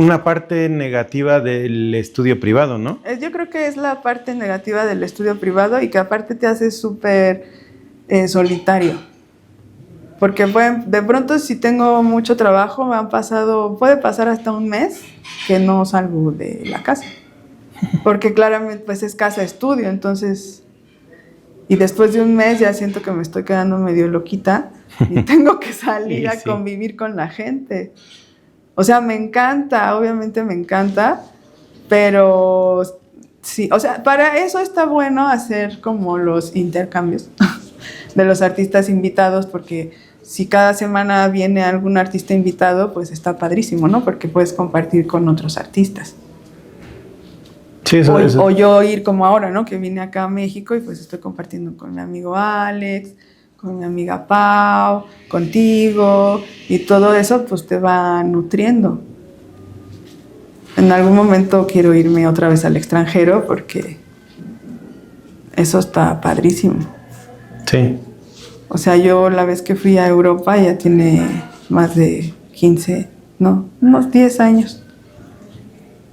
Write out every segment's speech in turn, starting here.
una parte negativa del estudio privado, ¿no? Yo creo que es la parte negativa del estudio privado y que aparte te hace súper solitario. Porque de pronto si tengo mucho trabajo, puede pasar hasta un mes que no salgo de la casa. Porque claramente pues es casa estudio, entonces... Y después de un mes ya siento que me estoy quedando medio loquita y tengo que salir a convivir con la gente. O sea, me encanta, obviamente me encanta, pero sí, o sea, para eso está bueno hacer como los intercambios de los artistas invitados, porque si cada semana viene algún artista invitado, pues está padrísimo, ¿no? Porque puedes compartir con otros artistas. Sí, eso. O yo ir como ahora, ¿no? Que vine acá a México y pues estoy compartiendo con mi amigo Alex, con mi amiga Pau, contigo, y todo eso pues te va nutriendo. En algún momento quiero irme otra vez al extranjero porque eso está padrísimo. Sí. O sea, yo la vez que fui a Europa ya tiene más de unos 10 años.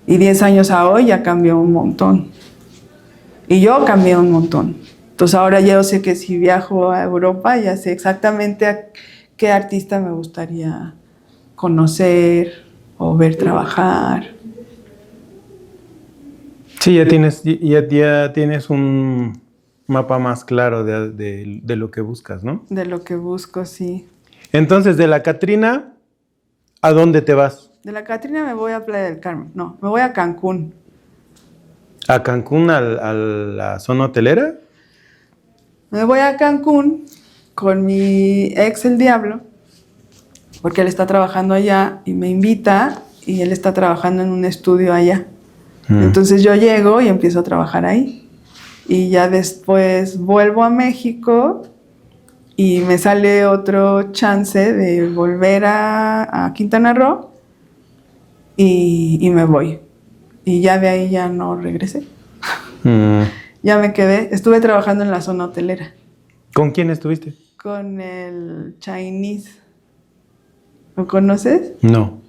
Y 10 años a hoy ya cambió un montón. Y yo cambié un montón. Entonces ahora yo sé que si viajo a Europa ya sé exactamente a qué artista me gustaría conocer o ver trabajar. Sí, ya tienes un mapa más claro de lo que buscas, ¿no? De lo que busco, sí. Entonces, de la Catrina, ¿a dónde te vas? De la Catrina me voy a Playa del Carmen. No, me voy a Cancún. ¿A Cancún, a la zona hotelera? Me voy a Cancún con mi ex, el Diablo, porque él está trabajando allá y me invita y él está trabajando en un estudio allá. Entonces yo llego y empiezo a trabajar ahí. Y ya después vuelvo a México y me sale otro chance de volver a Quintana Roo y me voy. Y ya de ahí ya no regresé. Ya me quedé. Estuve trabajando en la zona hotelera. ¿Con quién estuviste? Con el Chinese. ¿Lo conoces? No.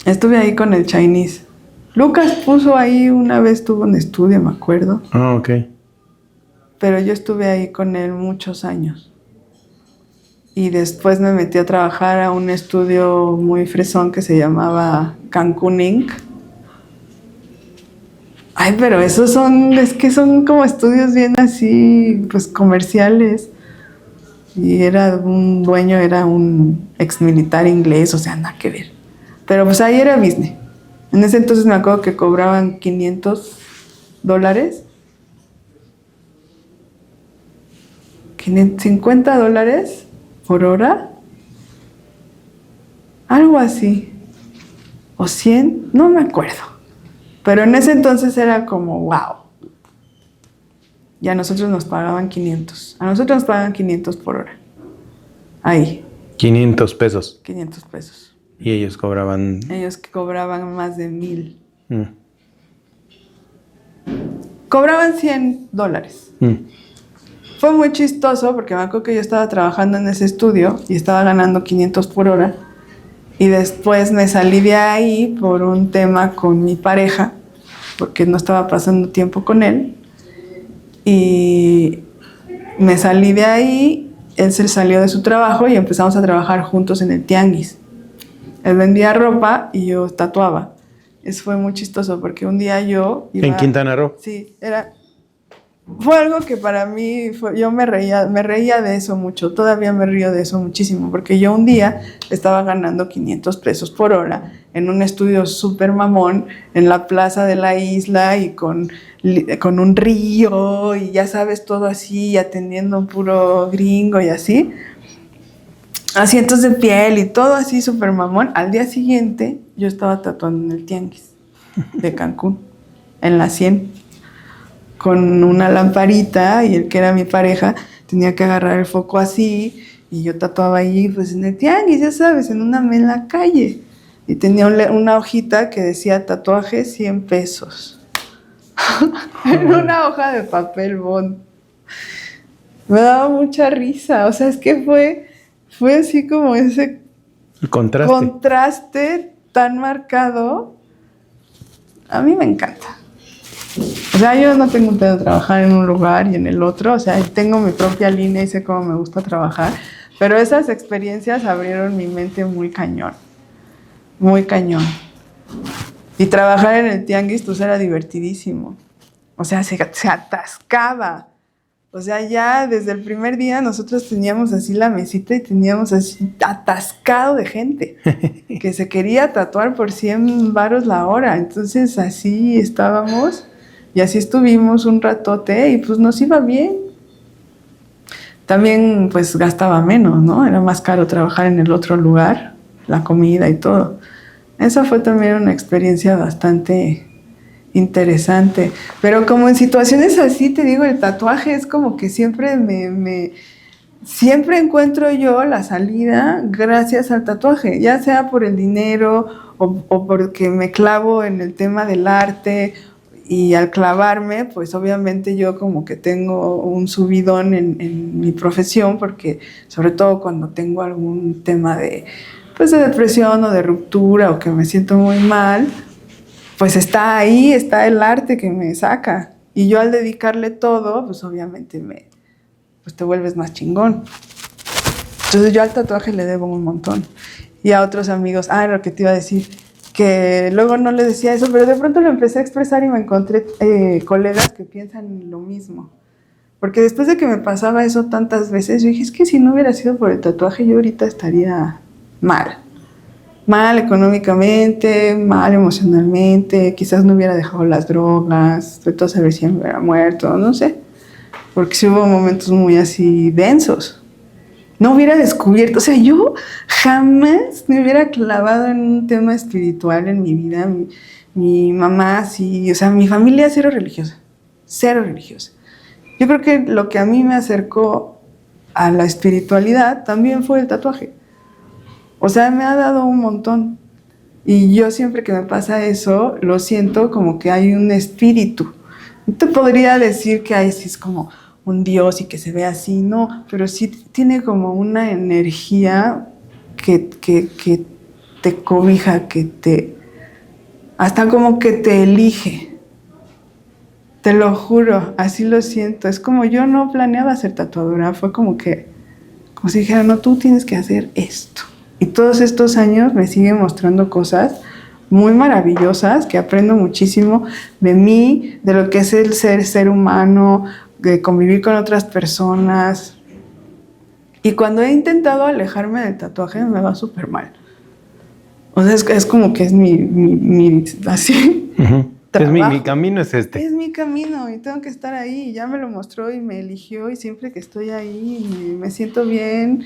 Estuve ahí con el Chinese. Lucas puso ahí una vez, tuvo un estudio, me acuerdo. Ah, ok. Pero yo estuve ahí con él muchos años. Y después me metí a trabajar a un estudio muy fresón que se llamaba Cancún Inc. Ay, pero esos son como estudios bien así, pues comerciales. Y un dueño era un ex militar inglés, o sea, nada que ver. Pero pues ahí era business. En ese entonces me acuerdo que cobraban $500. $50 por hora. Algo así. O 100, no me acuerdo. Pero en ese entonces era como, wow. Y a nosotros nos pagaban 500. A nosotros nos pagaban 500 por hora. Ahí. 500 pesos. 500 pesos. Y ellos cobraban... Ellos cobraban más de 1,000. Cobraban $100. Fue muy chistoso porque me acuerdo que yo estaba trabajando en ese estudio y estaba ganando 500 por hora. Y después me salí de ahí por un tema con mi pareja, porque no estaba pasando tiempo con él. Y me salí de ahí, él se salió de su trabajo y empezamos a trabajar juntos en el tianguis. Él vendía ropa y yo tatuaba. Eso fue muy chistoso porque un día yo iba... ¿En Quintana Roo? Sí, fue algo que para mí, yo me reía de eso mucho, todavía me río de eso muchísimo, porque yo un día estaba ganando 500 pesos por hora en un estudio súper mamón en la plaza de la isla y con un río y ya sabes, todo así, atendiendo un puro gringo y así. Asientos de piel y todo así súper mamón. Al día siguiente yo estaba tatuando en el tianguis de Cancún, en la 100, con una lamparita, y el que era mi pareja tenía que agarrar el foco así y yo tatuaba ahí pues en el tianguis, ya sabes, en la calle, y tenía una hojita que decía tatuaje 100 pesos en una hoja de papel bond. Me daba mucha risa, o sea, es que fue así como ese contraste tan marcado, a mí me encanta. O sea, yo no tengo un pedo de trabajar en un lugar y en el otro, o sea, tengo mi propia línea y sé cómo me gusta trabajar, pero esas experiencias abrieron mi mente muy cañón, muy cañón. Y trabajar en el tianguis, pues era divertidísimo. O sea, se atascaba. O sea, ya desde el primer día nosotros teníamos así la mesita y teníamos así atascado de gente que se quería tatuar por 100 varos la hora. Entonces así estábamos y así estuvimos un ratote y pues nos iba bien. También pues gastaba menos, ¿no? Era más caro trabajar en el otro lugar, la comida y todo. Esa fue también una experiencia bastante interesante, pero como en situaciones así, te digo, el tatuaje es como que siempre siempre encuentro yo la salida gracias al tatuaje, ya sea por el dinero o porque me clavo en el tema del arte, y al clavarme, pues obviamente yo como que tengo un subidón en mi profesión, porque sobre todo cuando tengo algún tema pues de depresión o de ruptura o que me siento muy mal, pues está ahí, está el arte que me saca. Y yo al dedicarle todo, pues obviamente pues te vuelves más chingón. Entonces yo al tatuaje le debo un montón. Y a otros amigos, lo que te iba a decir, que luego no les decía eso, pero de pronto lo empecé a expresar y me encontré colegas que piensan lo mismo. Porque después de que me pasaba eso tantas veces, yo dije, es que si no hubiera sido por el tatuaje, yo ahorita estaría mal. Mal económicamente, mal emocionalmente, quizás no hubiera dejado las drogas, de todo saber si me hubiera muerto, no sé, porque sí hubo momentos muy así densos. No hubiera descubierto, o sea, yo jamás me hubiera clavado en un tema espiritual en mi vida. Mi mamá sí, o sea, mi familia cero religiosa, cero religiosa. Yo creo que lo que a mí me acercó a la espiritualidad también fue el tatuaje. O sea, me ha dado un montón. Y yo siempre que me pasa eso, lo siento como que hay un espíritu. No te podría decir que hay, sí es como un dios y que se ve así, no, pero sí tiene como una energía que te cobija, hasta como que te elige. Te lo juro, así lo siento. Es como yo no planeaba ser tatuadora, fue como si dijera, no, tú tienes que hacer esto. Y todos estos años me siguen mostrando cosas muy maravillosas, que aprendo muchísimo de mí, de lo que es el ser humano, de convivir con otras personas. Y cuando he intentado alejarme del tatuaje, me va súper mal. O sea, es como que es mi así. Uh-huh. Mi camino es este. Es mi camino y tengo que estar ahí. Ya me lo mostró y me eligió y siempre que estoy ahí me siento bien,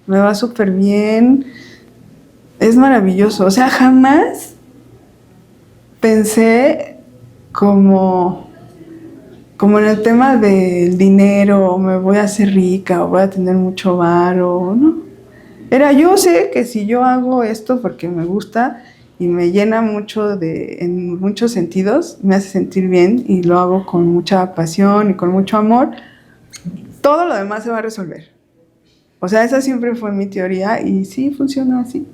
me va súper bien. Es maravilloso. O sea, jamás pensé como en el tema del dinero, o me voy a hacer rica, o voy a tener mucho varo, ¿no? Yo sé que si yo hago esto porque me gusta y me llena mucho en muchos sentidos, me hace sentir bien y lo hago con mucha pasión y con mucho amor, todo lo demás se va a resolver. O sea, esa siempre fue mi teoría y sí funciona así.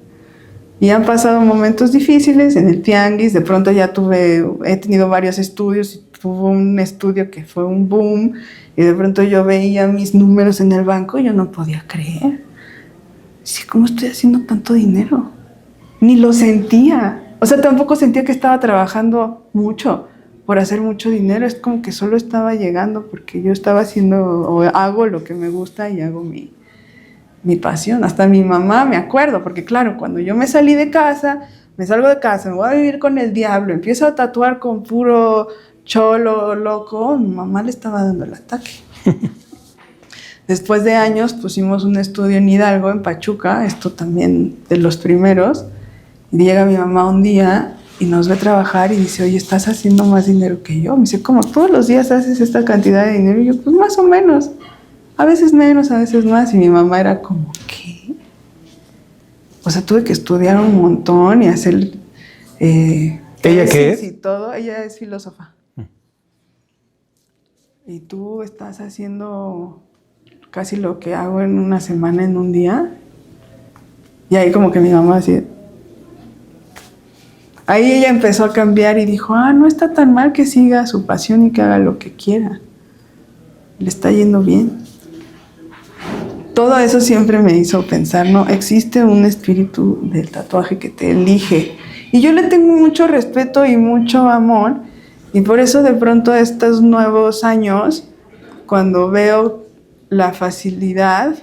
Y han pasado momentos difíciles en el tianguis, de pronto he tenido varios estudios, y tuve un estudio que fue un boom, y de pronto yo veía mis números en el banco y yo no podía creer. Sí, ¿cómo estoy haciendo tanto dinero? Ni lo sentía. O sea, tampoco sentía que estaba trabajando mucho por hacer mucho dinero, es como que solo estaba llegando porque yo estaba haciendo o hago lo que me gusta y hago mi pasión. Hasta mi mamá, me acuerdo, porque claro, cuando yo me salgo de casa, me voy a vivir con el diablo, empiezo a tatuar con puro cholo loco, mi mamá le estaba dando el ataque. Después de años pusimos un estudio en Hidalgo, en Pachuca, esto también de los primeros, y llega mi mamá un día y nos ve trabajar y dice, oye, estás haciendo más dinero que yo. Me dice, ¿cómo todos los días haces esta cantidad de dinero? Y yo, pues más o menos. A veces menos, a veces más. Y mi mamá era como, ¿qué? O sea, tuve que estudiar un montón y hacer... ¿Ella qué es? Y todo. Ella es filósofa. Y tú estás haciendo casi lo que hago en una semana, en un día. Y ahí como que mi mamá así... Ahí ella empezó a cambiar y dijo, no está tan mal que siga su pasión y que haga lo que quiera. Le está yendo bien. Todo eso siempre me hizo pensar, ¿no? Existe un espíritu del tatuaje que te elige. Y yo le tengo mucho respeto y mucho amor. Y por eso de pronto estos nuevos años, cuando veo la facilidad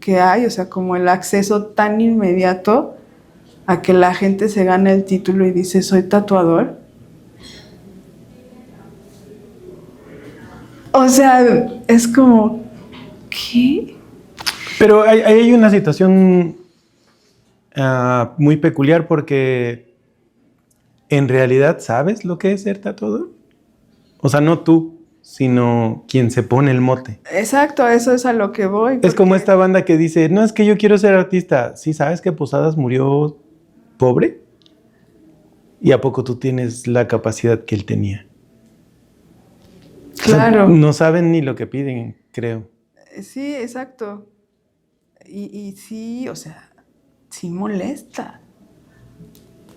que hay, o sea, como el acceso tan inmediato a que la gente se gane el título y dice, soy tatuador. O sea, es como, ¿qué? Pero hay una situación muy peculiar porque en realidad sabes lo que es ser tatuador. O sea, no tú, sino quien se pone el mote. Exacto, eso es a lo que voy. Es como esta banda que dice, no, es que yo quiero ser artista. ¿Sí sabes que Posadas murió pobre? ¿Y a poco tú tienes la capacidad que él tenía? Claro. O sea, no saben ni lo que piden, creo. Sí, exacto. Y sí, o sea, sí molesta.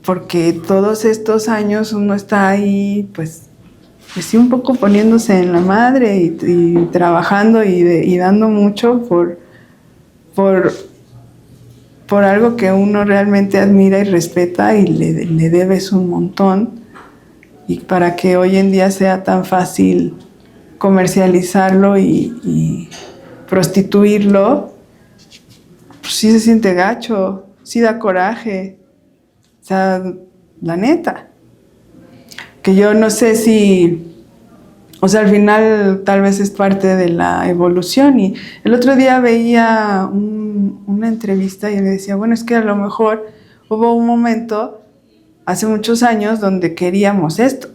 Porque todos estos años uno está ahí, pues sí, un poco poniéndose en la madre y trabajando y dando mucho por algo que uno realmente admira y respeta y le debes un montón. Y para que hoy en día sea tan fácil comercializarlo y prostituirlo, pues sí se siente gacho, sí da coraje. O sea, la neta. Que yo no sé si, o sea, al final tal vez es parte de la evolución. Y el otro día veía una entrevista y me decía, bueno, es que a lo mejor hubo un momento, hace muchos años, donde queríamos esto.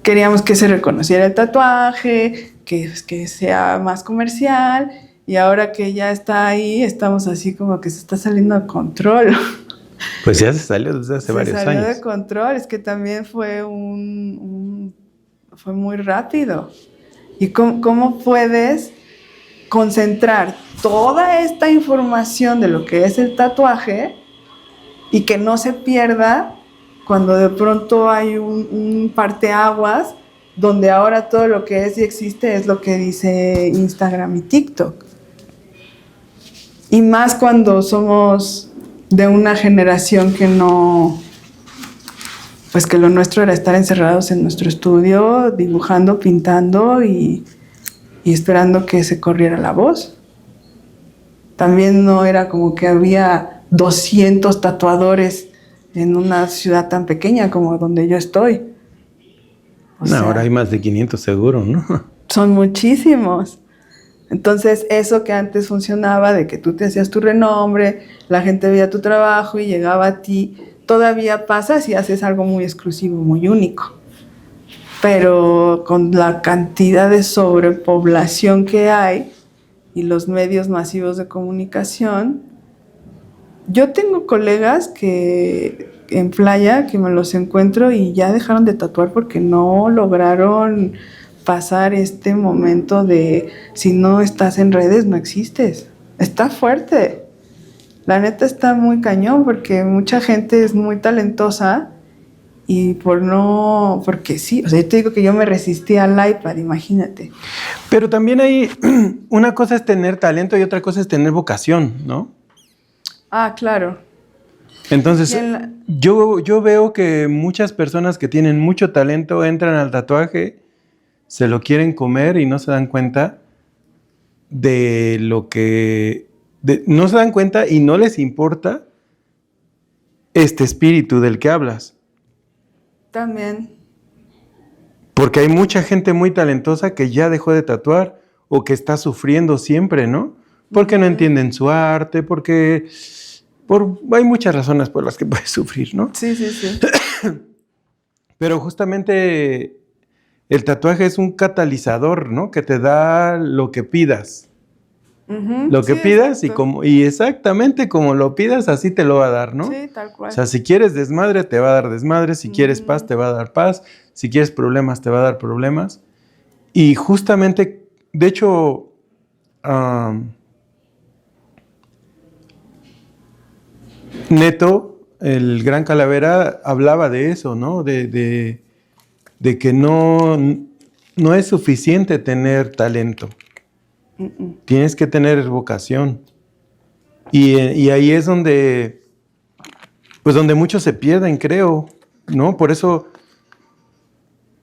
Queríamos que se reconociera el tatuaje, que sea más comercial, y ahora que ya está ahí, estamos así como que se está saliendo de control. Pues ya se salió desde hace varios años. Se salió de control, es que también fue fue muy rápido. ¿Y cómo puedes concentrar toda esta información de lo que es el tatuaje y que no se pierda cuando de pronto hay un parteaguas donde ahora todo lo que es y existe es lo que dice Instagram y TikTok? Y más cuando somos de una generación que no, pues que lo nuestro era estar encerrados en nuestro estudio, dibujando, pintando y esperando que se corriera la voz. También no era como que había 200 tatuadores en una ciudad tan pequeña como donde yo estoy. Ahora hay más de 500 seguro, ¿no? Son muchísimos. Entonces, eso que antes funcionaba, de que tú te hacías tu renombre, la gente veía tu trabajo y llegaba a ti, todavía pasa si haces algo muy exclusivo, muy único. Pero con la cantidad de sobrepoblación que hay y los medios masivos de comunicación, yo tengo colegas que en playa que me los encuentro y ya dejaron de tatuar porque no lograron pasar este momento de si no estás en redes no existes. Está fuerte. La neta está muy cañón porque mucha gente es muy talentosa y porque sí, o sea, yo te digo que yo me resistí al iPad, imagínate. Pero también hay, una cosa es tener talento y otra cosa es tener vocación, ¿no? Ah, claro. Entonces, yo veo que muchas personas que tienen mucho talento entran al tatuaje, se lo quieren comer y no se dan cuenta de lo que... no se dan cuenta y no les importa este espíritu del que hablas. También. Porque hay mucha gente muy talentosa que ya dejó de tatuar o que está sufriendo siempre, ¿no? Porque no entienden su arte, porque... hay muchas razones por las que puedes sufrir, ¿no? Sí, sí, sí. Pero justamente el tatuaje es un catalizador, ¿no? Que te da lo que pidas. Lo que pidas y exactamente como lo pidas, así te lo va a dar, ¿no? Sí, tal cual. O sea, si quieres desmadre, te va a dar desmadre. Si quieres paz, te va a dar paz. Si quieres problemas, te va a dar problemas. Y justamente, de hecho, Neto el Gran Calavera hablaba de eso, ¿no? De que no es suficiente tener talento. Tienes que tener vocación. Y ahí es donde, pues donde muchos se pierden, creo, ¿no? Por eso,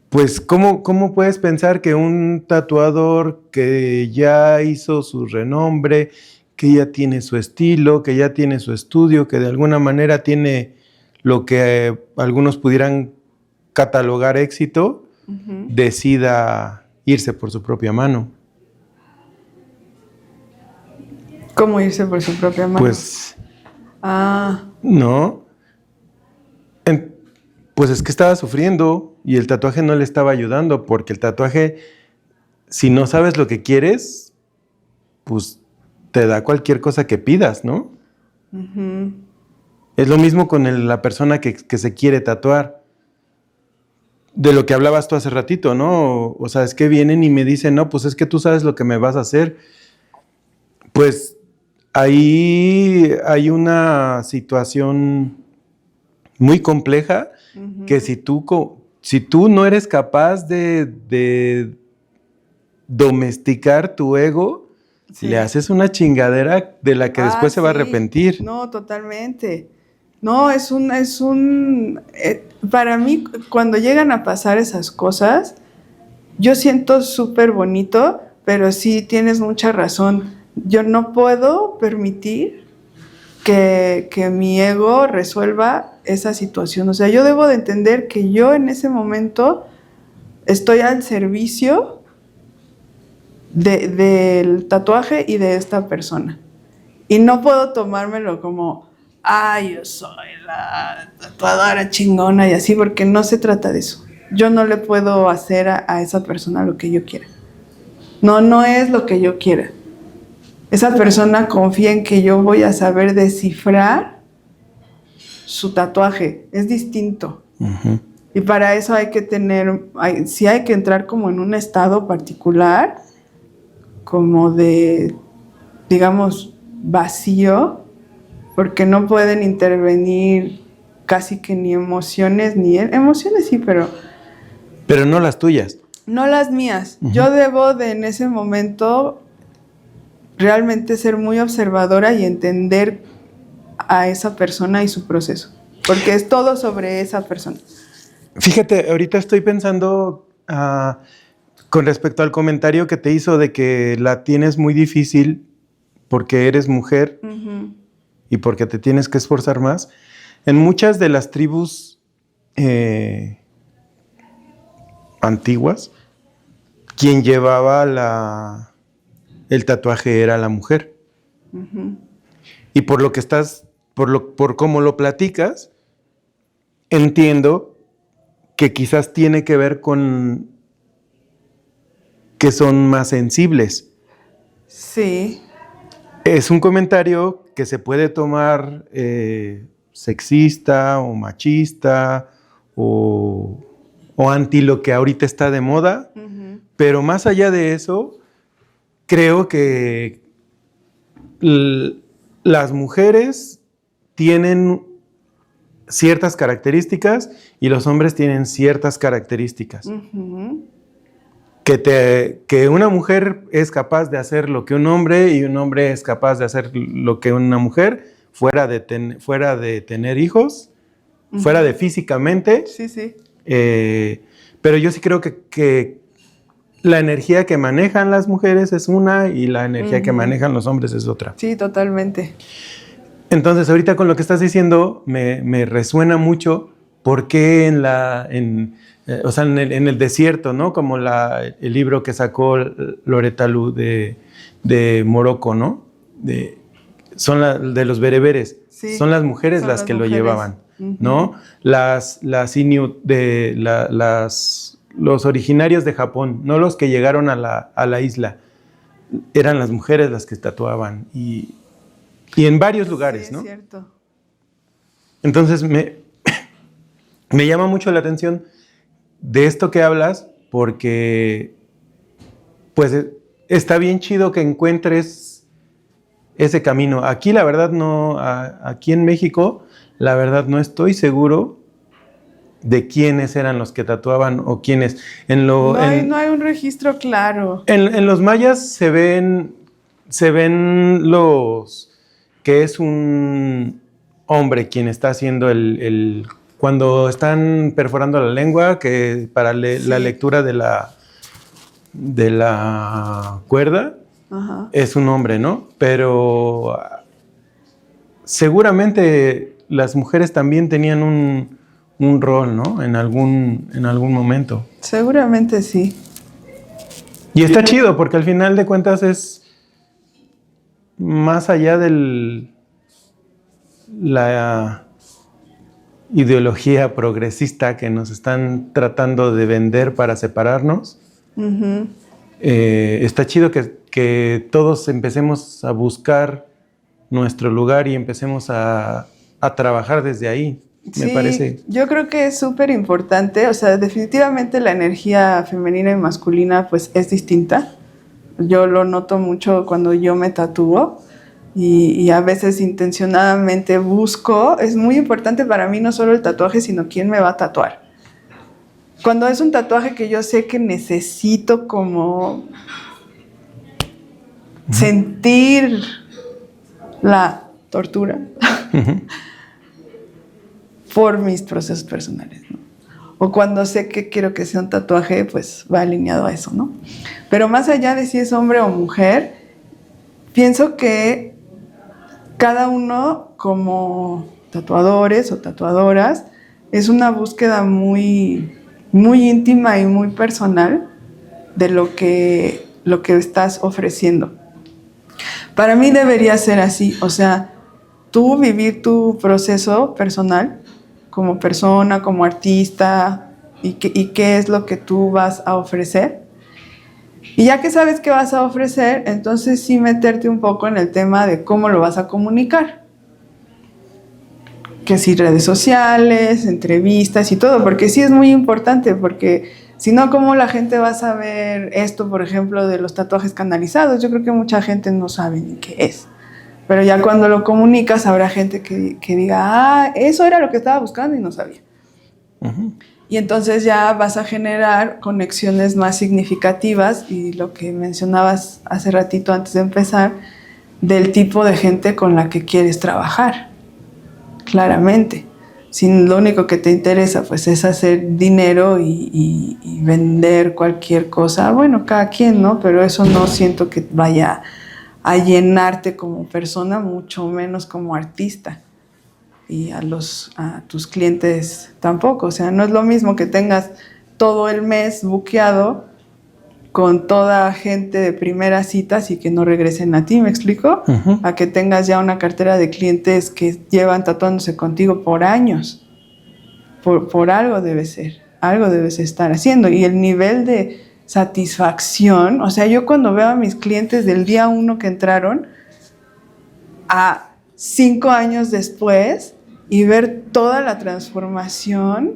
pues, ¿cómo puedes pensar que un tatuador que ya hizo su renombre, que ya tiene su estilo, que ya tiene su estudio, que de alguna manera tiene lo que algunos pudieran catalogar éxito, decida irse por su propia mano? ¿Cómo irse por su propia mano? Pues, no. Pues es que estaba sufriendo y el tatuaje no le estaba ayudando, porque el tatuaje, si no sabes lo que quieres, pues te da cualquier cosa que pidas, ¿no? Es lo mismo con la persona que se quiere tatuar. De lo que hablabas tú hace ratito, ¿no? O sea, es que vienen y me dicen, no, pues es que tú sabes lo que me vas a hacer. Pues ahí hay una situación muy compleja que si tú no eres capaz de domesticar tu ego, le haces una chingadera de la que después se va a arrepentir. No, totalmente. No, para mí, cuando llegan a pasar esas cosas, yo siento súper bonito, pero sí tienes mucha razón. Yo no puedo permitir que mi ego resuelva esa situación. O sea, yo debo de entender que yo en ese momento estoy al servicio del tatuaje y de esta persona. Y no puedo tomármelo como, yo soy la tatuadora chingona y así, porque no se trata de eso. Yo no le puedo hacer a esa persona lo que yo quiera. No es lo que yo quiera. Esa persona confía en que yo voy a saber descifrar su tatuaje. Es distinto. Y para eso hay que hay que entrar como en un estado particular, como de, digamos, vacío, porque no pueden intervenir casi que ni emociones, emociones sí, pero no las tuyas. No las mías. Yo debo de en ese momento realmente ser muy observadora y entender a esa persona y su proceso, porque es todo sobre esa persona. Fíjate, ahorita estoy pensando con respecto al comentario que te hizo de que la tienes muy difícil porque eres mujer y porque te tienes que esforzar más. En muchas de las tribus antiguas, quien llevaba el tatuaje era la mujer. Y por lo que por cómo lo platicas, entiendo que quizás tiene que ver con que son más sensibles. Sí. Es un comentario que se puede tomar sexista o machista o anti lo que ahorita está de moda, pero más allá de eso, creo que las mujeres tienen ciertas características y los hombres tienen ciertas características. Que una mujer es capaz de hacer lo que un hombre y un hombre es capaz de hacer lo que una mujer, fuera de tener hijos, fuera de físicamente. Sí. Pero yo sí creo que la energía que manejan las mujeres es una y la energía que manejan los hombres es otra. Sí, totalmente. Entonces, ahorita con lo que estás diciendo me resuena mucho porque en el desierto, ¿no? Como el libro que sacó Loretta Lu de Morocco, ¿no? Son de los bereberes. Sí, son las mujeres las que lo llevaban, ¿no? Las Inuit, los originarios de Japón, no los que llegaron a la isla. Eran las mujeres las que tatuaban y en varios lugares, ¿no? Sí, es cierto. Entonces me llama mucho la atención de esto que hablas porque pues está bien chido que encuentres ese camino. Aquí la verdad no, aquí en México la verdad no estoy seguro de quiénes eran los que tatuaban o quiénes. No hay un registro claro. En los mayas se ven los que es un hombre quien está haciendo cuando están perforando la lengua, que para la lectura de la cuerda, ajá, es un hombre, ¿no? Pero seguramente las mujeres también tenían un rol, ¿no? En algún momento. Seguramente sí. Y está chido porque al final de cuentas es más allá de la ideología progresista que nos están tratando de vender para separarnos. Uh-huh. Está chido que todos empecemos a buscar nuestro lugar y empecemos a trabajar desde ahí. Me parece. Yo creo que es súper importante, o sea, definitivamente la energía femenina y masculina pues es distinta. Yo lo noto mucho cuando yo me tatúo y a veces intencionadamente busco, es muy importante para mí no solo el tatuaje, sino quién me va a tatuar. Cuando es un tatuaje que yo sé que necesito como sentir la tortura, por mis procesos personales, ¿no? O cuando sé que quiero que sea un tatuaje, pues va alineado a eso, ¿no? Pero más allá de si es hombre o mujer, pienso que cada uno como tatuadores o tatuadoras es una búsqueda muy, muy íntima y muy personal de lo que estás ofreciendo. Para mí debería ser así, o sea, tú vivir tu proceso personal como persona, como artista, y qué es lo que tú vas a ofrecer. Y ya que sabes qué vas a ofrecer, entonces sí meterte un poco en el tema de cómo lo vas a comunicar. Que si redes sociales, entrevistas y todo, porque sí es muy importante, porque si no, ¿cómo la gente va a saber esto, por ejemplo, de los tatuajes canalizados? Yo creo que mucha gente no sabe ni qué es. Pero ya cuando lo comunicas habrá gente que diga, eso era lo que estaba buscando y no sabía. Uh-huh. Y entonces ya vas a generar conexiones más significativas y lo que mencionabas hace ratito antes de empezar, del tipo de gente con la que quieres trabajar, claramente. Si lo único que te interesa pues es hacer dinero y vender cualquier cosa, bueno, cada quien, ¿no? Pero eso no siento que vaya a llenarte como persona, mucho menos como artista. Y a tus clientes tampoco. O sea, no es lo mismo que tengas todo el mes buqueado con toda gente de primeras citas y que no regresen a ti, ¿me explico? Uh-huh. A que tengas ya una cartera de clientes que llevan tatuándose contigo por años. Por algo debe ser. Algo debes estar haciendo. Y el nivel de satisfacción, o sea, yo cuando veo a mis clientes del día 1 que entraron a 5 años después y ver toda la transformación,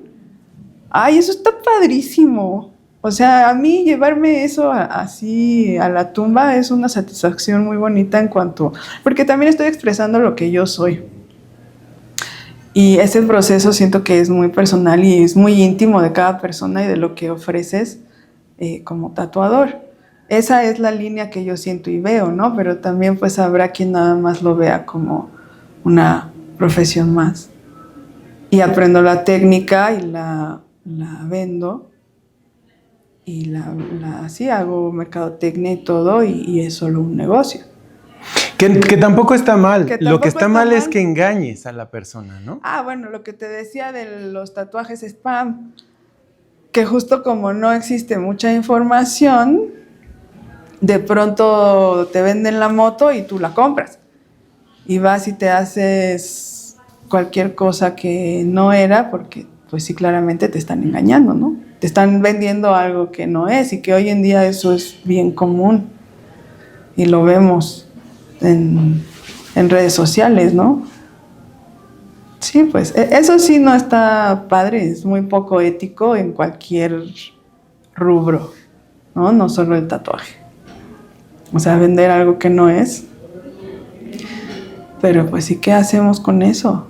¡ay, eso está padrísimo! O sea, a mí llevarme eso así a la tumba es una satisfacción muy bonita en cuanto, porque también estoy expresando lo que yo soy. Y ese proceso siento que es muy personal y es muy íntimo de cada persona y de lo que ofreces como tatuador. Esa es la línea que yo siento y veo, ¿no? Pero también pues habrá quien nada más lo vea como una profesión más. Y aprendo la técnica y la vendo y sí, hago mercadotecnia y todo y es solo un negocio. Que tampoco está mal. Lo que está mal es que engañes a la persona, ¿no? Ah, bueno, lo que te decía de los tatuajes spam, que justo como no existe mucha información, de pronto te venden la moto y tú la compras. Y vas y te haces cualquier cosa que no era, porque pues sí, claramente te están engañando, ¿no? Te están vendiendo algo que no es y que hoy en día eso es bien común. Y lo vemos en redes sociales, ¿no? Sí, pues eso sí no está padre, es muy poco ético en cualquier rubro, ¿no? No solo el tatuaje. O sea, vender algo que no es. Pero pues sí, ¿qué hacemos con eso?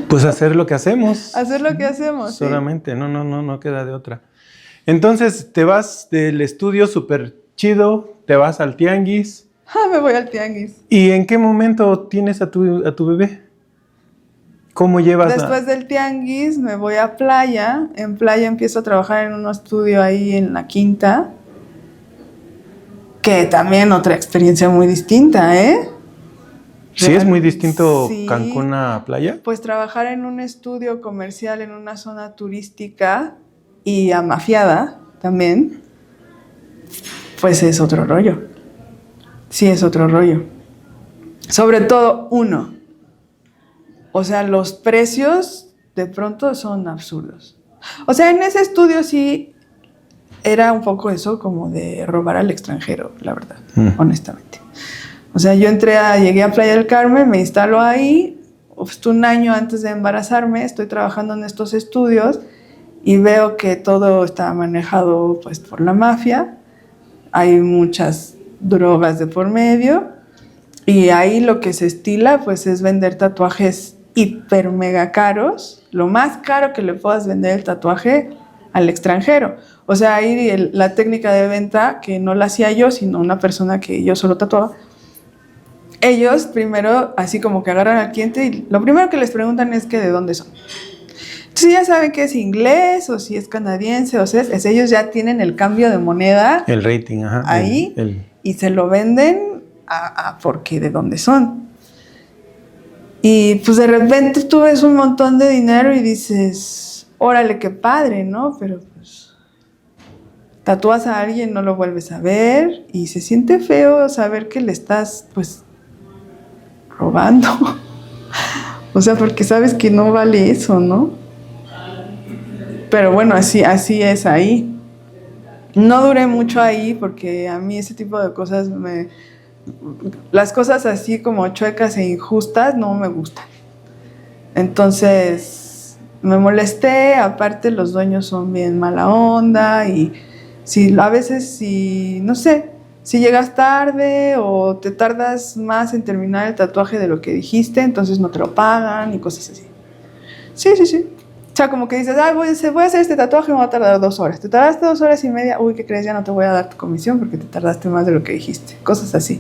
Pues hacer lo que hacemos. Hacer lo que hacemos. Solamente, sí. No queda de otra. Entonces, te vas del estudio súper chido, te vas al tianguis. Me voy al tianguis. ¿Y en qué momento tienes a tu bebé? ¿Cómo llevas Después del tianguis me voy a Playa. En Playa empiezo a trabajar en un estudio ahí en la Quinta. Que también otra experiencia muy distinta, ¿eh? ¿Sí es muy distinto sí, Cancún a Playa? Pues trabajar en un estudio comercial en una zona turística y amafiada también, pues es otro rollo. Sí, es otro rollo. Sobre todo uno. O sea, los precios de pronto son absurdos. O sea, en ese estudio sí era un poco eso como de robar al extranjero, la verdad, honestamente. O sea, llegué a Playa del Carmen, me instaló ahí, justo un año antes de embarazarme, estoy trabajando en estos estudios y veo que todo está manejado pues por la mafia, hay muchas drogas de por medio y ahí lo que se estila pues es vender tatuajes hiper mega caros, lo más caro que le puedas vender el tatuaje al extranjero. O sea, ahí la técnica de venta, que no la hacía yo, sino una persona que yo solo tatuaba, ellos primero así como que agarran al cliente y lo primero que les preguntan es que de dónde son. Entonces ya saben que es inglés o si es canadiense, o sea, ellos ya tienen el cambio de moneda. El rating, ajá. Ahí y se lo venden porque de dónde son. Y pues de repente tú ves un montón de dinero y dices, órale, qué padre, ¿no? Pero pues tatúas a alguien, no lo vuelves a ver y se siente feo saber que le estás pues robando. O sea, porque sabes que no vale eso, ¿no? Pero bueno, así es ahí. No duré mucho ahí porque a mí ese tipo de cosas las cosas así como chuecas e injustas no me gustan. Entonces me molesté, aparte los dueños son bien mala onda y a veces no sé, si llegas tarde o te tardas más en terminar el tatuaje de lo que dijiste, entonces no te lo pagan y cosas así. Sí. O sea, como que dices, voy a hacer este tatuaje, me va a tardar 2 horas. Te tardaste 2 horas y media, ¿qué crees? Ya no te voy a dar tu comisión porque te tardaste más de lo que dijiste. Cosas así.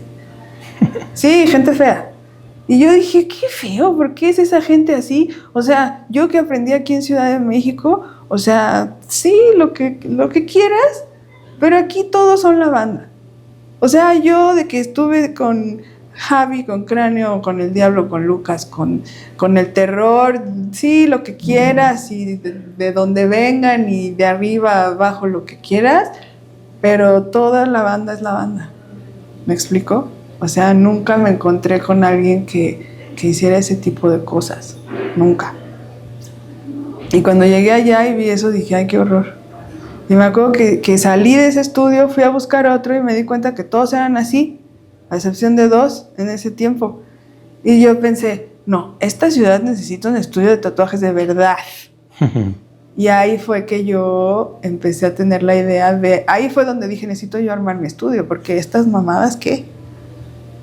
Sí, gente fea. Y yo dije, qué feo, ¿por qué es esa gente así? O sea, yo que aprendí aquí en Ciudad de México, o sea, sí, lo que quieras, pero aquí todos son la banda. O sea, yo de que estuve con Javi, con Cráneo, con el Diablo, con Lucas, con el terror, sí, lo que quieras, y de donde vengan, y de arriba abajo, lo que quieras, pero toda la banda es la banda. ¿Me explico? O sea, nunca me encontré con alguien que hiciera ese tipo de cosas. Nunca. Y cuando llegué allá y vi eso, dije, ay, qué horror. Y me acuerdo que salí de ese estudio, fui a buscar otro y me di cuenta que todos eran así, a excepción de 2 en ese tiempo. Y yo pensé, no, esta ciudad necesita un estudio de tatuajes de verdad. Y ahí fue que yo empecé a tener la idea ahí fue donde dije, necesito yo armar mi estudio, porque estas mamadas, ¿qué?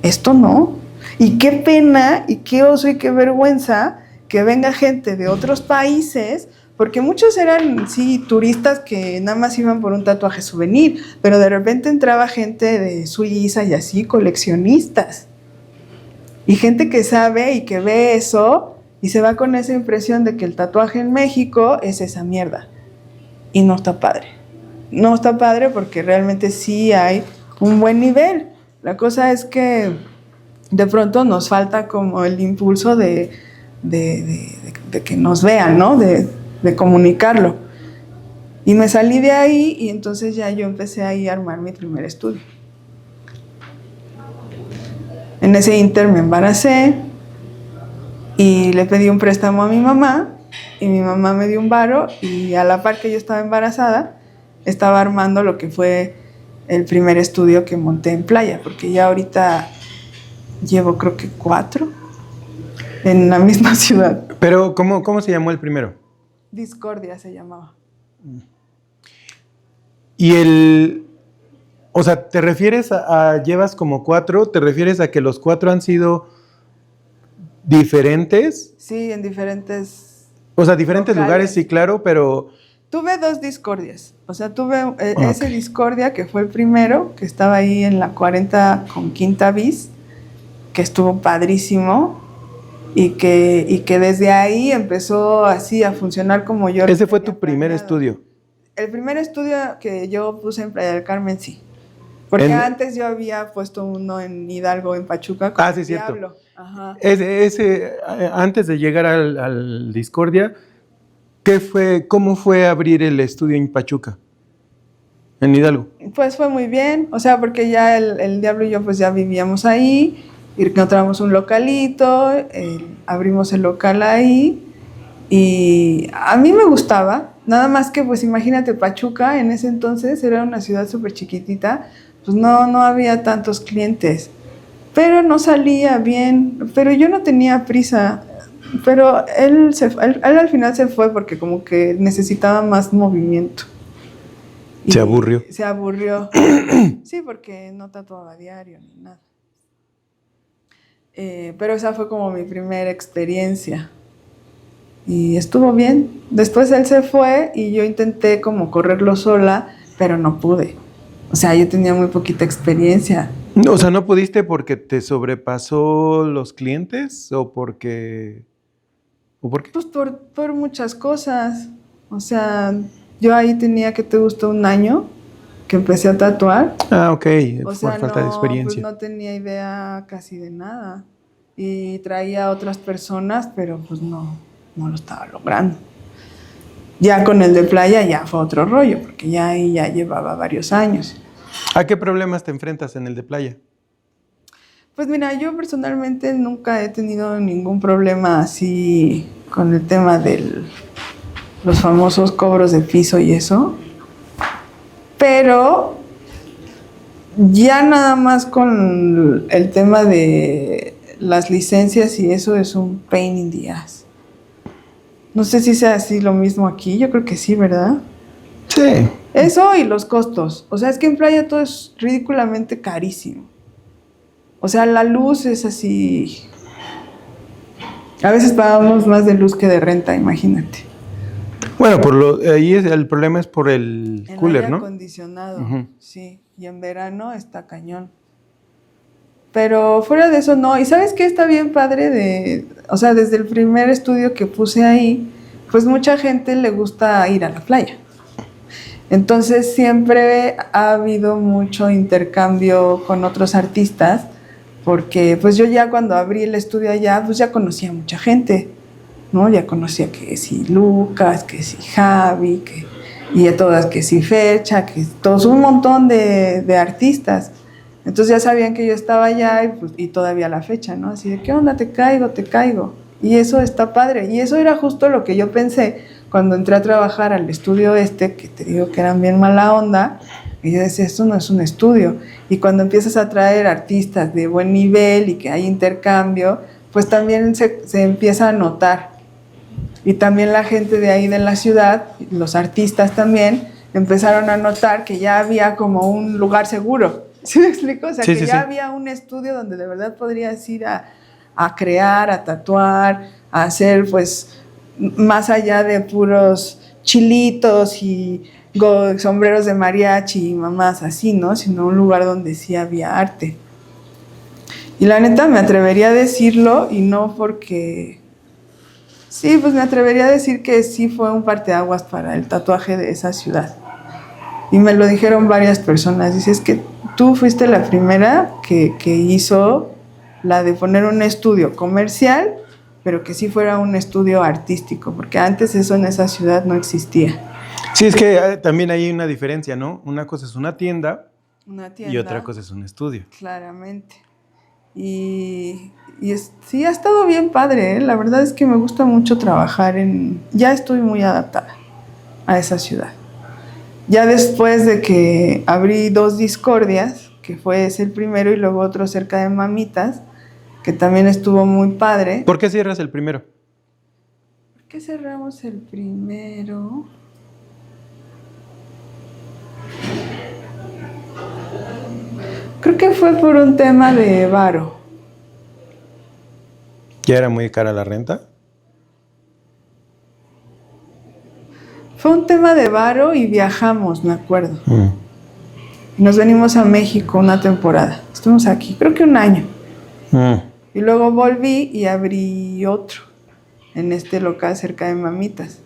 Esto no. Y qué pena, y qué oso, y qué vergüenza que venga gente de otros países, porque muchos eran, sí, turistas que nada más iban por un tatuaje souvenir, pero de repente entraba gente de Suiza y así, coleccionistas. Y gente que sabe y que ve eso y se va con esa impresión de que el tatuaje en México es esa mierda. Y no está padre. No está padre porque realmente sí hay un buen nivel. La cosa es que de pronto nos falta como el impulso de que nos vean, ¿no? De comunicarlo. Y me salí de ahí y entonces ya yo empecé ahí a armar mi primer estudio. En ese inter me embaracé y le pedí un préstamo a mi mamá y mi mamá me dio un varo y a la par que yo estaba embarazada estaba armando lo que fue el primer estudio que monté en Playa, porque ya ahorita llevo creo que 4 en la misma ciudad. Pero, ¿cómo se llamó el primero? Discordia se llamaba. Y o sea, ¿te refieres llevas como 4? ¿Te refieres a que los 4 han sido diferentes. Sí, en diferentes... O sea, diferentes locales. lugares, sí, claro, pero... Tuve 2 discordias. O sea, tuve Okay. ese discordia que fue el primero, que estaba ahí en la 40 con Quinta Bis, que estuvo padrísimo y que desde ahí empezó así a funcionar como yo. ¿Ese fue tu primer estudio? El primer estudio que yo puse en Playa del Carmen, sí. Porque antes yo había puesto uno en Hidalgo, en Pachuca, con sí, cierto. Diablo. Ajá. Antes de llegar al Discordia, ¿cómo fue abrir el estudio en Pachuca? En Hidalgo. Pues fue muy bien, o sea, porque ya el Diablo y yo pues ya vivíamos ahí, y encontramos un localito, abrimos el local ahí, y a mí me gustaba, nada más que pues imagínate, Pachuca en ese entonces era una ciudad súper chiquitita, pues no había tantos clientes, pero no salía bien, pero yo no tenía prisa, pero él al final se fue porque como que necesitaba más movimiento. Se aburrió. Se aburrió. Sí, porque no tatuaba diario ni nada. Pero esa fue como mi primera experiencia. Y estuvo bien. Después él se fue y yo intenté como correrlo sola, pero no pude. O sea, yo tenía muy poquita experiencia. O sea, ¿no pudiste porque te sobrepasó los clientes o porque... ¿O por qué? Pues por muchas cosas. O sea, yo ahí tenía, que te gustó, 1 año que empecé a tatuar. Ah, ok, O por sea, falta de experiencia. pues no tenía idea casi de nada. Y traía a otras personas, pero pues no lo estaba logrando. Ya con el de playa ya fue otro rollo, porque ya ahí ya llevaba varios años. ¿A qué problemas te enfrentas en el de playa? Pues mira, yo personalmente nunca he tenido ningún problema así con el tema de los famosos cobros de piso y eso. Pero ya nada más con el tema de las licencias y eso es un pain in the ass. No sé si sea así lo mismo aquí, yo creo que sí, ¿verdad? Sí. Eso y los costos. O sea, es que en playa todo es ridículamente carísimo. O sea, la luz es así... A veces pagamos más de luz que de renta, imagínate. Bueno, ahí el problema es por el cooler, ¿no? El aire acondicionado, sí. Y en verano está cañón. Pero fuera de eso, no. ¿Y sabes qué está bien padre? O sea, desde el primer estudio que puse ahí, pues mucha gente le gusta ir a la playa. Entonces siempre ha habido mucho intercambio con otros artistas, porque pues yo ya cuando abrí el estudio allá, pues ya conocía a mucha gente, ¿no? Ya conocía que si Lucas, que si Javi, y a todas que si Fecha, que todos, un montón de artistas. Entonces ya sabían que yo estaba allá y todavía la fecha, ¿no? Así de, ¿qué onda? Te caigo. Y eso está padre. Y eso era justo lo que yo pensé cuando entré a trabajar al estudio que te digo que eran bien mala onda. Y yo decía, esto no es un estudio. Y cuando empiezas a traer artistas de buen nivel y que hay intercambio, pues también se empieza a notar. Y también la gente de ahí de la ciudad, los artistas también, empezaron a notar que ya había como un lugar seguro. ¿Sí me explico? O sea, que ya había un estudio donde de verdad podrías ir a crear, a tatuar, a hacer, pues, más allá de puros chilitos y sombreros de mariachi y mamás así, ¿no? Sino un lugar donde sí había arte. Y la neta me atrevería a decirlo, y no porque... Sí, pues me atrevería a decir que sí fue un parteaguas para el tatuaje de esa ciudad. Y me lo dijeron varias personas. Dices que tú fuiste la primera que hizo la de poner un estudio comercial, pero que sí fuera un estudio artístico, porque antes eso en esa ciudad no existía. Sí, es que también hay una diferencia, ¿no? Una cosa es una tienda y otra cosa es un estudio. Claramente. Y sí, ha estado bien padre, ¿eh? La verdad es que me gusta mucho trabajar ya estoy muy adaptada a esa ciudad. Ya después de que abrí 2 discordias, que fue ese el primero y luego otro cerca de Mamitas, que también estuvo muy padre. ¿Por qué cierras el primero? ¿Por qué cerramos el primero? Creo que fue por un tema de varo. ¿Ya era muy cara la renta? Fue un tema de varo y viajamos, me acuerdo. Nos venimos a México una temporada. Estuvimos aquí, creo que un año. Y luego volví y abrí otro en este local cerca de Mamitas.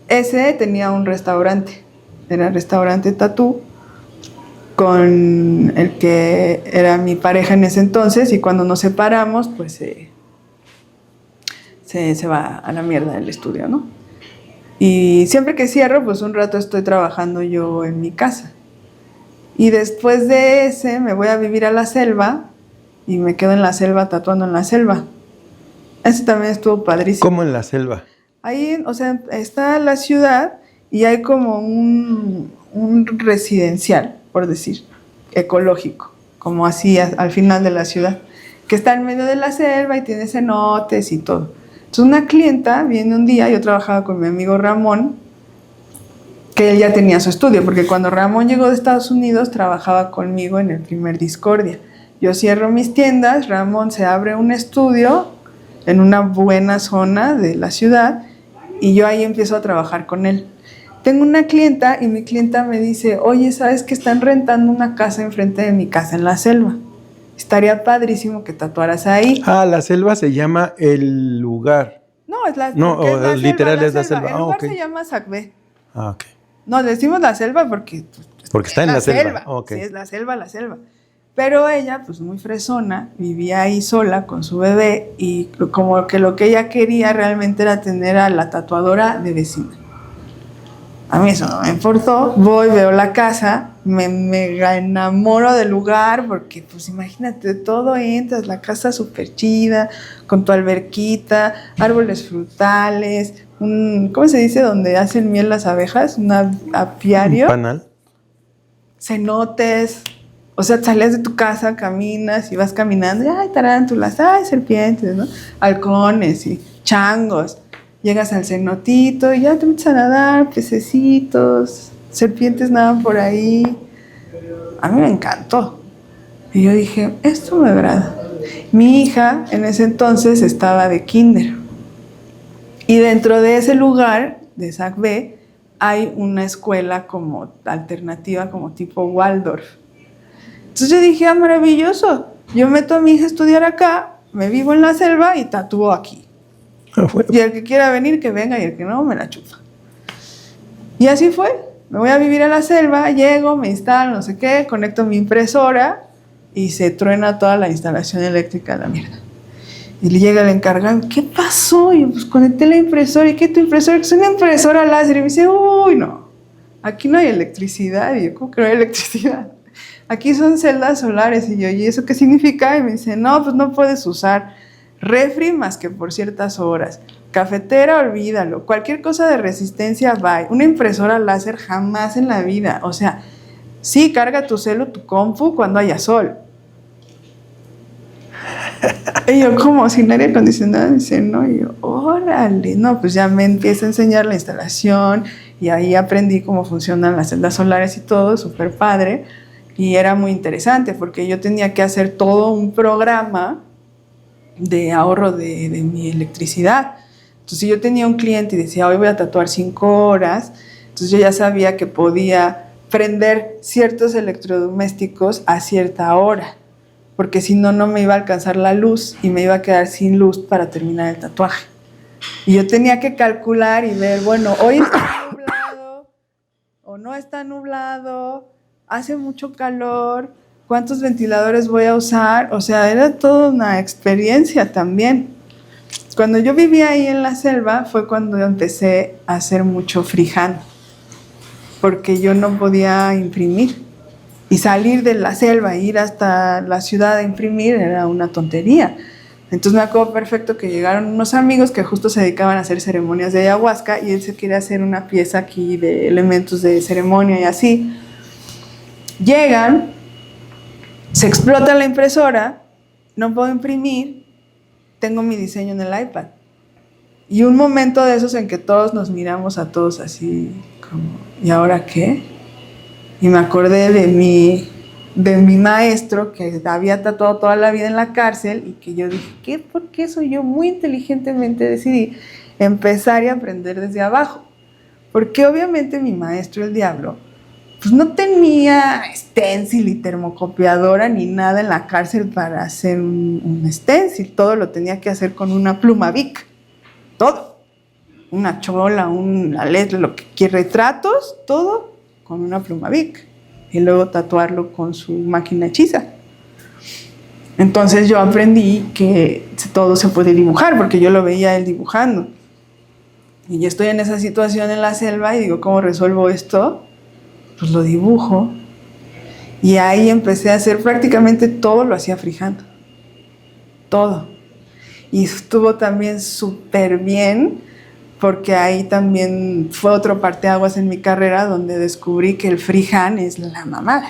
Ese tenía un restaurante. Era el restaurante Tatú, con el que era mi pareja en ese entonces, y cuando nos separamos, pues se va a la mierda el estudio, ¿no? Y siempre que cierro, pues un rato estoy trabajando yo en mi casa. Y después de ese me voy a vivir a la selva y me quedo en la selva tatuando en la selva. Ese también estuvo padrísimo. ¿Cómo en la selva? Ahí, o sea, está la ciudad y hay como un residencial, por decir, ecológico, como así al final de la ciudad, que está en medio de la selva y tiene cenotes y todo. Entonces una clienta viene un día, yo trabajaba con mi amigo Ramón, que él ya tenía su estudio, porque cuando Ramón llegó de Estados Unidos trabajaba conmigo en el primer Discordia. Yo cierro mis tiendas, Ramón se abre un estudio en una buena zona de la ciudad y yo ahí empiezo a trabajar con él. Tengo una clienta y mi clienta me dice, oye, ¿sabes que están rentando una casa enfrente de mi casa en la selva? Estaría padrísimo que tatuaras ahí. Ah, la selva se llama el lugar. No, es la, No, es la literal selva, es la selva. El lugar okay. se llama Sacbé. Ah, ok. No, le decimos la selva porque está en la selva. Okay. Sí, es la selva, la selva. Pero ella, pues muy fresona, vivía ahí sola con su bebé y como que lo que ella quería realmente era tener a la tatuadora de vecina. A mí eso no me importó, voy, veo la casa, me enamoro del lugar porque pues imagínate, todo entras, la casa súper chida, con tu alberquita, árboles frutales, ¿cómo se dice? Donde hacen miel las abejas, un apiario. Un panal. Cenotes, o sea, sales de tu casa, caminas y vas caminando, y ay, tarántulas, ay, serpientes, ¿no? Halcones y changos. Llegas al cenotito y ya te metes a nadar, pececitos, serpientes nadan por ahí. A mí me encantó. Y yo dije, esto me agrada. Mi hija en ese entonces estaba de kinder. Y dentro de ese lugar, de Sacbé, hay una escuela como alternativa, como tipo Waldorf. Entonces yo dije, ah, maravilloso. Yo meto a mi hija a estudiar acá, me vivo en la selva y tatúo aquí. Y el que quiera venir, que venga, y el que no, me la chupa. Y así fue. Me voy a vivir a la selva, llego, me instalo, no sé qué, conecto mi impresora y se truena toda la instalación eléctrica a la mierda. Y le llega el encargado, ¿qué pasó? Y yo, pues conecté la impresora. ¿Y qué tu impresora? Es una impresora láser. Y me dice, uy, no, aquí no hay electricidad. Y yo, ¿cómo que no hay electricidad? Aquí son celdas solares. Y yo, ¿y eso qué significa? Y me dice, no, pues no puedes usar refri más que por ciertas horas. Cafetera, olvídalo. Cualquier cosa de resistencia, bye. Una impresora láser jamás en la vida. O sea, sí, carga tu celu, tu compu cuando haya sol. Y yo, como sin aire acondicionado, dice, no, y yo, órale, no, pues ya me empieza a enseñar la instalación y ahí aprendí cómo funcionan las celdas solares y todo, súper padre, y era muy interesante porque yo tenía que hacer todo un programa de ahorro de mi electricidad. Entonces, si yo tenía un cliente y decía, hoy voy a tatuar 5 horas, entonces yo ya sabía que podía prender ciertos electrodomésticos a cierta hora, porque si no, no me iba a alcanzar la luz y me iba a quedar sin luz para terminar el tatuaje. Y yo tenía que calcular y ver, bueno, hoy está nublado o no está nublado, hace mucho calor, ¿cuántos ventiladores voy a usar? O sea, era toda una experiencia también. Cuando yo vivía ahí en la selva fue cuando empecé a hacer mucho freehand, porque yo no podía imprimir. Y salir de la selva e ir hasta la ciudad a imprimir era una tontería. Entonces me acuerdo perfecto que llegaron unos amigos que justo se dedicaban a hacer ceremonias de ayahuasca y él se quería hacer una pieza aquí de elementos de ceremonia y así. Llegan, se explota la impresora, no puedo imprimir, tengo mi diseño en el iPad. Y un momento de esos en que todos nos miramos a todos así como, ¿y ahora qué? Y me acordé de de mi maestro que había tatuado toda la vida en la cárcel y que yo dije, ¿por qué soy yo? Muy inteligentemente decidí empezar y aprender desde abajo. Porque obviamente mi maestro, el diablo, pues no tenía stencil y termocopiadora ni nada en la cárcel para hacer un stencil. Todo lo tenía que hacer con una pluma Bic. Todo. Una chola, una letra, lo que quiera, retratos, todo con una pluma Bic. Y luego tatuarlo con su máquina hechiza. Entonces yo aprendí que todo se puede dibujar, porque yo lo veía él dibujando. Y yo estoy en esa situación en la selva y digo, ¿cómo resuelvo esto? Pues lo dibujo. Y ahí empecé a hacer prácticamente todo, lo hacía freehand. Todo. Y estuvo también súper bien, porque ahí también fue otro parteaguas en mi carrera donde descubrí que el freehand es la mamada.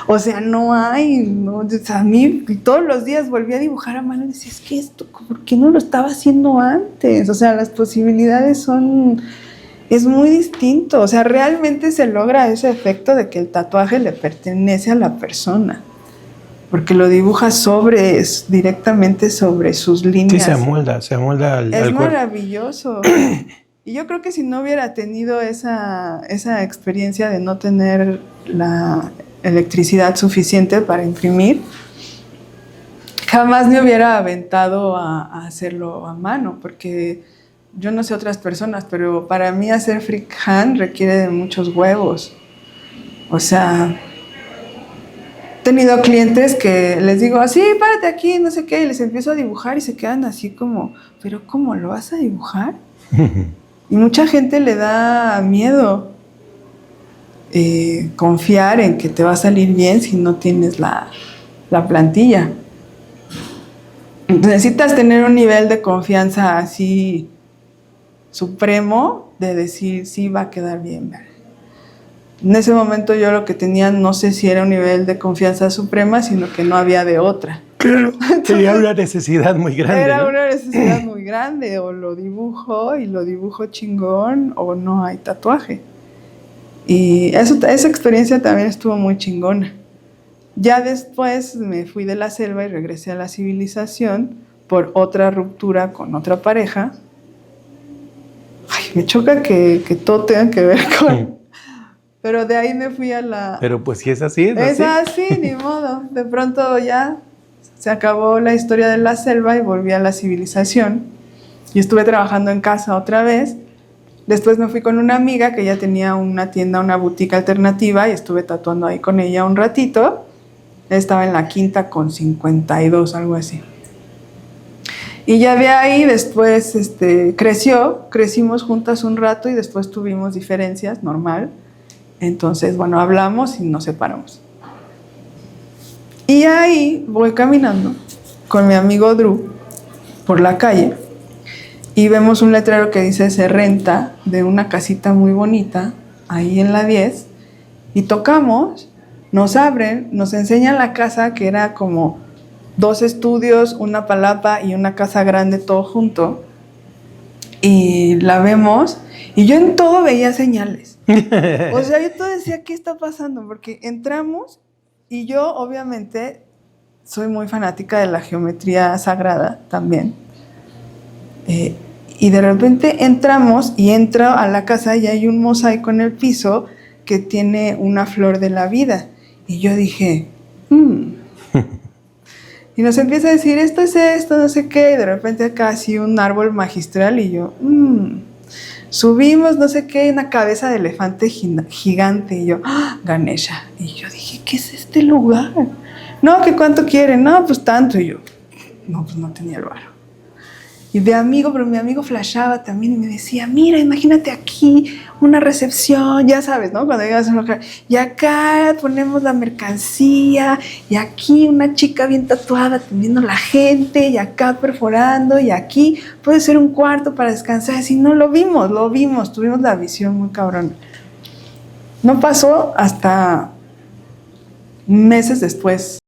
O sea, a mí todos los días volví a dibujar a mano y decía, es que esto, ¿por qué no lo estaba haciendo antes? O sea, las posibilidades es muy distinto. O sea, realmente se logra ese efecto de que el tatuaje le pertenece a la persona. Porque lo dibuja directamente sobre sus líneas. Sí, se amolda al Es cuerpo. maravilloso. Y yo creo que si no hubiera tenido esa experiencia de no tener la electricidad suficiente para imprimir, jamás me hubiera aventado a hacerlo a mano, porque yo no sé otras personas, pero para mí hacer freehand requiere de muchos huevos. O sea, he tenido clientes que les digo, así, párate aquí, no sé qué, y les empiezo a dibujar y se quedan así como, ¿pero cómo lo vas a dibujar? Y mucha gente le da miedo confiar en que te va a salir bien si no tienes la plantilla. Necesitas tener un nivel de confianza así supremo de decir, sí, va a quedar bien. En ese momento yo lo que tenía, no sé si era un nivel de confianza suprema, sino que no había de otra. Claro, tenía una necesidad muy grande. Era, ¿no?, una necesidad muy grande, o lo dibujo y lo dibujo chingón, o no hay tatuaje. Y esa experiencia también estuvo muy chingona. Ya después me fui de la selva y regresé a la civilización por otra ruptura con otra pareja. Ay, me choca que todo tenga que ver con... Pero de ahí me fui a la... Pero pues si es así, es así, ni modo. De pronto ya se acabó la historia de la selva y volví a la civilización. Y estuve trabajando en casa otra vez. Después me fui con una amiga que ya tenía una tienda, una boutique alternativa, y estuve tatuando ahí con ella un ratito. Estaba en la quinta con 52, algo así. Y ya de ahí después crecimos juntas un rato y después tuvimos diferencias, normal. Entonces, bueno, hablamos y nos separamos. Y ahí voy caminando con mi amigo Drew por la calle y vemos un letrero que dice se renta, de una casita muy bonita ahí en la 10, y tocamos, nos abren, nos enseñan la casa, que era como 2 estudios, una palapa y una casa grande todo junto, y la vemos y yo en todo veía señales. O sea, yo todo decía, ¿qué está pasando? Porque entramos y yo obviamente soy muy fanática de la geometría sagrada también. Y de repente entramos y entro a la casa y hay un mosaico en el piso que tiene una flor de la vida. Y yo dije, Y nos empieza a decir, esto es esto, no sé qué, y de repente acá así un árbol magistral y yo, subimos, no sé qué, una cabeza de elefante gigante, y yo, Ganesha. Y yo dije, ¿qué es este lugar? No, ¿que cuánto quieren? No, pues tanto. Y yo, no, pues no tenía el varo. Y pero mi amigo flashaba también y me decía, mira, imagínate aquí una recepción, ya sabes, ¿no? Cuando llegas a un lugar, y acá ponemos la mercancía, y aquí una chica bien tatuada atendiendo a la gente, y acá perforando, y aquí puede ser un cuarto para descansar. Así, no, lo vimos, tuvimos la visión muy cabrona. No pasó hasta meses después